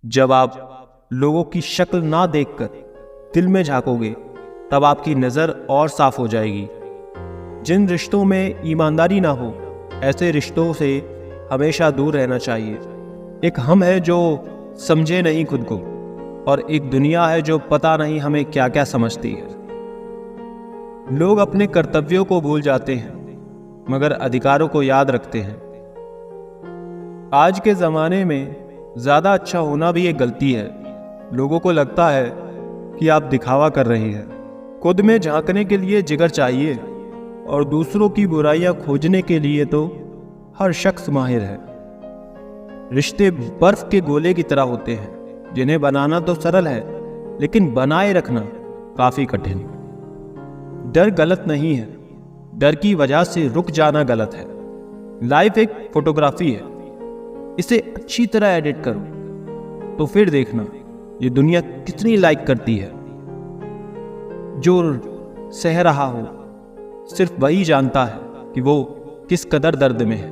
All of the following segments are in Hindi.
जब आप लोगों की शक्ल ना देखकर दिल में झांकोगे, तब आपकी नज़र और साफ हो जाएगी। जिन रिश्तों में ईमानदारी ना हो, ऐसे रिश्तों से हमेशा दूर रहना चाहिए। एक हम है जो समझे नहीं खुद को, और एक दुनिया है जो पता नहीं हमें क्या क्या समझती है। लोग अपने कर्तव्यों को भूल जाते हैं, मगर अधिकारों को याद रखते हैं। आज के ज़माने में ज़्यादा अच्छा होना भी एक गलती है। लोगों को लगता है कि आप दिखावा कर रहे हैं। खुद में झांकने के लिए जिगर चाहिए, और दूसरों की बुराइयां खोजने के लिए तो हर शख्स माहिर है। रिश्ते बर्फ के गोले की तरह होते हैं, जिन्हें बनाना तो सरल है, लेकिन बनाए रखना काफ़ी कठिन। डर गलत नहीं है, डर की वजह से रुक जाना गलत है। लाइफ एक फोटोग्राफी है, इसे अच्छी तरह एडिट करो तो फिर देखना ये दुनिया कितनी लाइक करती है। जो सह रहा हो सिर्फ वही जानता है कि वो किस कदर दर्द में है।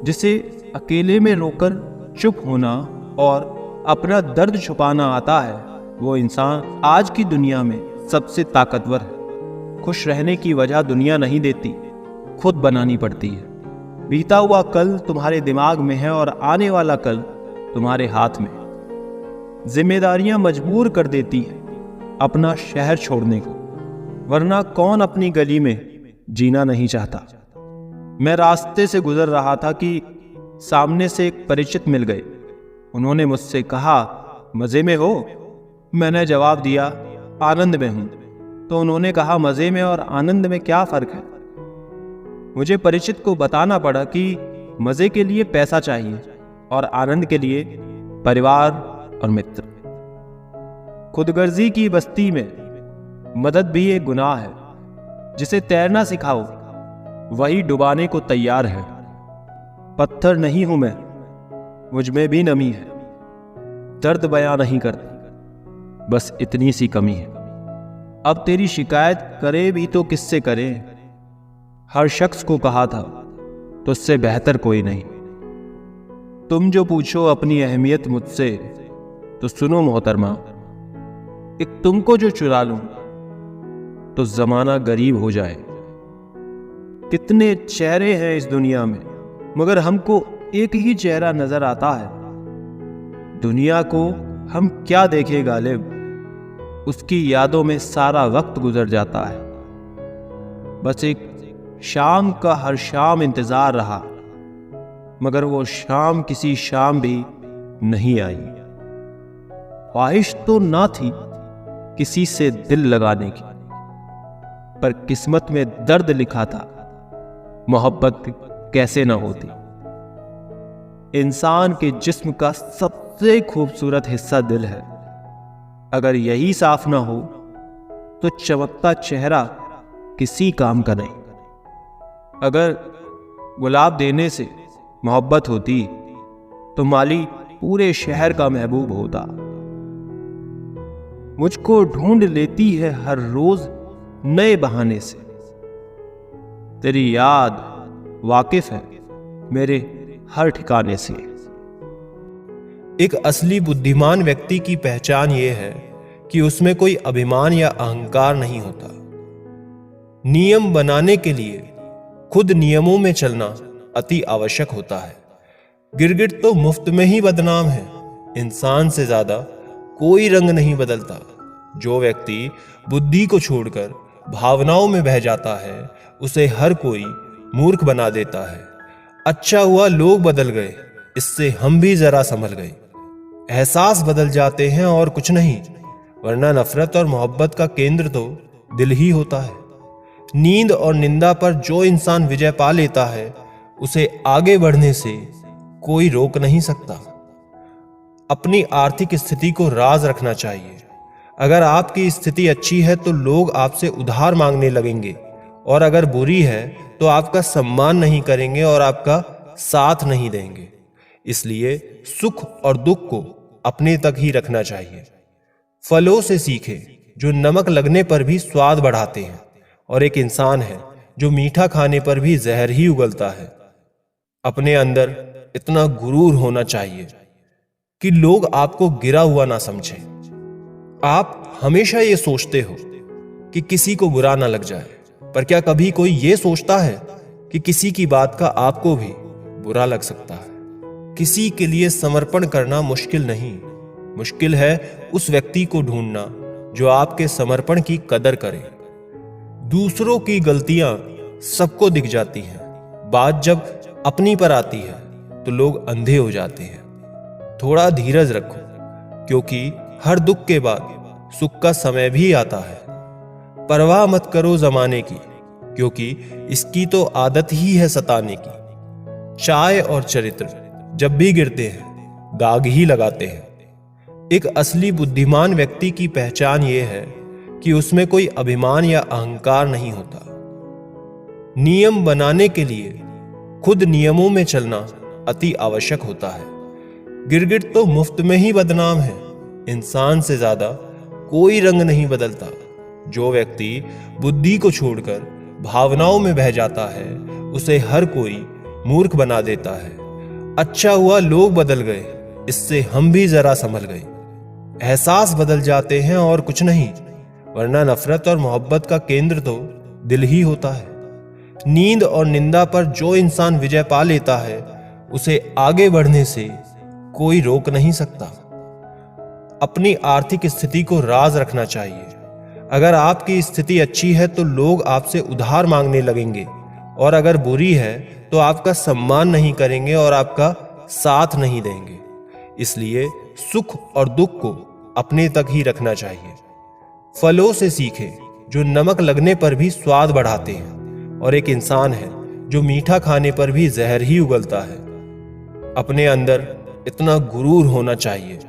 जिसे अकेले में रोकर चुप होना और अपना दर्द छुपाना आता है, वो इंसान आज की दुनिया में सबसे ताकतवर है। खुश रहने की वजह दुनिया नहीं देती, खुद बनानी पड़ती है। बीता हुआ कल तुम्हारे दिमाग में है और आने वाला कल तुम्हारे हाथ में। जिम्मेदारियां मजबूर कर देती हैं अपना शहर छोड़ने को, वरना कौन अपनी गली में जीना नहीं चाहता। मैं रास्ते से गुजर रहा था कि सामने से एक परिचित मिल गए। उन्होंने मुझसे कहा, मज़े में हो? मैंने जवाब दिया, आनंद में हूं। तो उन्होंने कहा, मज़े में और आनंद में क्या फ़र्क है? मुझे परिचित को बताना पड़ा कि मज़े के लिए पैसा चाहिए और आनंद के लिए परिवार और मित्र। खुदगर्जी की बस्ती में मदद भी एक गुनाह है। जिसे तैरना सिखाओ वही डुबाने को तैयार है। पत्थर नहीं हूं मैं, मुझ में भी नमी है। दर्द बयां नहीं करती, बस इतनी सी कमी है। अब तेरी शिकायत करे भी तो किससे करें? हर शख्स को कहा था, तुझसे बेहतर कोई नहीं। तुम जो पूछो अपनी अहमियत मुझसे, तो सुनो मोहतरमा, एक तुमको जो चुरा लूं तो जमाना गरीब हो जाए। कितने चेहरे हैं इस दुनिया में, मगर हमको एक ही चेहरा नजर आता है। दुनिया को हम क्या देखें गालिब, उसकी यादों में सारा वक्त गुजर जाता है। बस एक शाम का हर शाम इंतजार रहा, मगर वो शाम किसी शाम भी नहीं आई। ख्वाहिश तो ना थी किसी से दिल लगाने की, पर किस्मत में दर्द लिखा था, मोहब्बत कैसे ना होती। इंसान के जिस्म का सबसे खूबसूरत हिस्सा दिल है। अगर यही साफ ना हो तो चमकता चेहरा किसी काम का नहीं। अगर गुलाब देने से मोहब्बत होती तो माली पूरे शहर का महबूब होता। मुझको ढूंढ लेती है हर रोज नए बहाने से। तेरी याद वाकिफ है मेरे हर ठिकाने से। एक असली बुद्धिमान व्यक्ति की पहचान यह है कि उसमें कोई अभिमान या अहंकार नहीं होता। नियम बनाने के लिए खुद नियमों में चलना अति आवश्यक होता है। गिरगिट तो मुफ्त में ही बदनाम है। इंसान से ज्यादा कोई रंग नहीं बदलता। जो व्यक्ति बुद्धि को छोड़कर भावनाओं में बह जाता है, उसे हर कोई मूर्ख बना देता है। अच्छा हुआ लोग बदल गए, इससे हम भी जरा संभल गए। एहसास बदल जाते हैं और कुछ नहीं, वरना नफरत और मोहब्बत का केंद्र तो दिल ही होता है। नींद और निंदा पर जो इंसान विजय पा लेता है, उसे आगे बढ़ने से कोई रोक नहीं सकता। अपनी आर्थिक स्थिति को राज रखना चाहिए। अगर आपकी स्थिति अच्छी है तो लोग आपसे उधार मांगने लगेंगे, और अगर बुरी है तो आपका सम्मान नहीं करेंगे और आपका साथ नहीं देंगे। इसलिए सुख और दुख को अपने तक ही रखना चाहिए। फलों से सीखें जो नमक लगने पर भी स्वाद बढ़ाते हैं, और एक इंसान है जो मीठा खाने पर भी जहर ही उगलता है। अपने अंदर इतना गुरूर होना चाहिए कि लोग आपको गिरा हुआ ना समझें। आप हमेशा ये सोचते हो कि किसी को बुरा ना लग जाए, पर क्या कभी कोई ये सोचता है कि किसी की बात का आपको भी बुरा लग सकता है? किसी के लिए समर्पण करना मुश्किल नहीं, मुश्किल है उस व्यक्ति को ढूंढना जो आपके समर्पण की कदर करे। दूसरों की गलतियां सबको दिख जाती हैं, बात जब अपनी पर आती है तो लोग अंधे हो जाते हैं। थोड़ा धीरज रखो, क्योंकि हर दुख के बाद सुख का समय भी आता है। परवाह मत करो जमाने की, क्योंकि इसकी तो आदत ही है सताने की। चाय और चरित्र जब भी गिरते हैं दाग ही लगाते हैं। एक असली बुद्धिमान व्यक्ति की पहचान यह है कि उसमें कोई अभिमान या अहंकार नहीं होता। नियम बनाने के लिए खुद नियमों में चलना अति आवश्यक होता है। गिरगिट तो मुफ्त में ही बदनाम है, इंसान से ज्यादा कोई रंग नहीं बदलता। जो व्यक्ति बुद्धि को छोड़कर भावनाओं में बह जाता है उसे हर कोई मूर्ख बना देता है। अच्छा हुआ लोग बदल गए, इससे हम भी जरा संभल गए। एहसास बदल जाते हैं और कुछ नहीं, वरना नफरत और मोहब्बत का केंद्र तो दिल ही होता है। नींद और निंदा पर जो इंसान विजय पा लेता है उसे आगे बढ़ने से कोई रोक नहीं सकता। अपनी आर्थिक स्थिति को राज रखना चाहिए। अगर आपकी स्थिति अच्छी है तो लोग आपसे उधार मांगने लगेंगे, और अगर बुरी है तो आपका सम्मान नहीं करेंगे और आपका साथ नहीं देंगे। इसलिए सुख और दुख को अपने तक ही रखना चाहिए। फलों से सीखे जो नमक लगने पर भी स्वाद बढ़ाते हैं, और एक इंसान है जो मीठा खाने पर भी जहर ही उगलता है। अपने अंदर इतना गुरूर होना चाहिए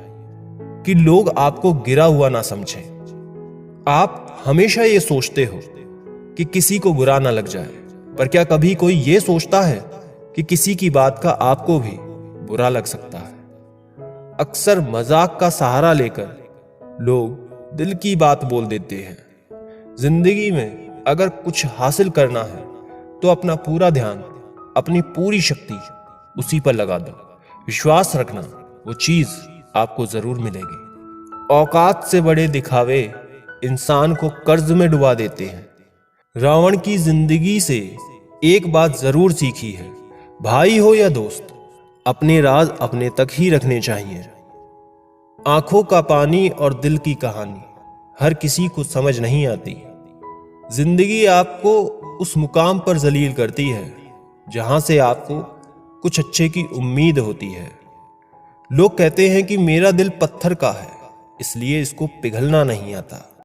कि लोग आपको गिरा हुआ ना समझें। आप हमेशा ये सोचते हो कि किसी को बुरा ना लग जाए, पर क्या कभी कोई ये सोचता है कि किसी की बात का आपको भी बुरा लग सकता है? अक्सर मजाक का सहारा लेकर लोग दिल की बात बोल देते हैं। जिंदगी में अगर कुछ हासिल करना है तो अपना पूरा ध्यान, अपनी पूरी शक्ति उसी पर लगा दो। विश्वास रखना, वो चीज आपको जरूर मिलेगी। औकात से बड़े दिखावे इंसान को कर्ज में डुबा देते हैं। रावण की जिंदगी से एक बात जरूर सीखी है, भाई हो या दोस्त, अपने राज अपने तक ही रखने चाहिए। आंखों का पानी और दिल की कहानी हर किसी को समझ नहीं आती। जिंदगी आपको उस मुकाम पर जलील करती है जहां से आपको कुछ अच्छे की उम्मीद होती है। लोग कहते हैं कि मेरा दिल पत्थर का है, इसलिए इसको पिघलना नहीं आता।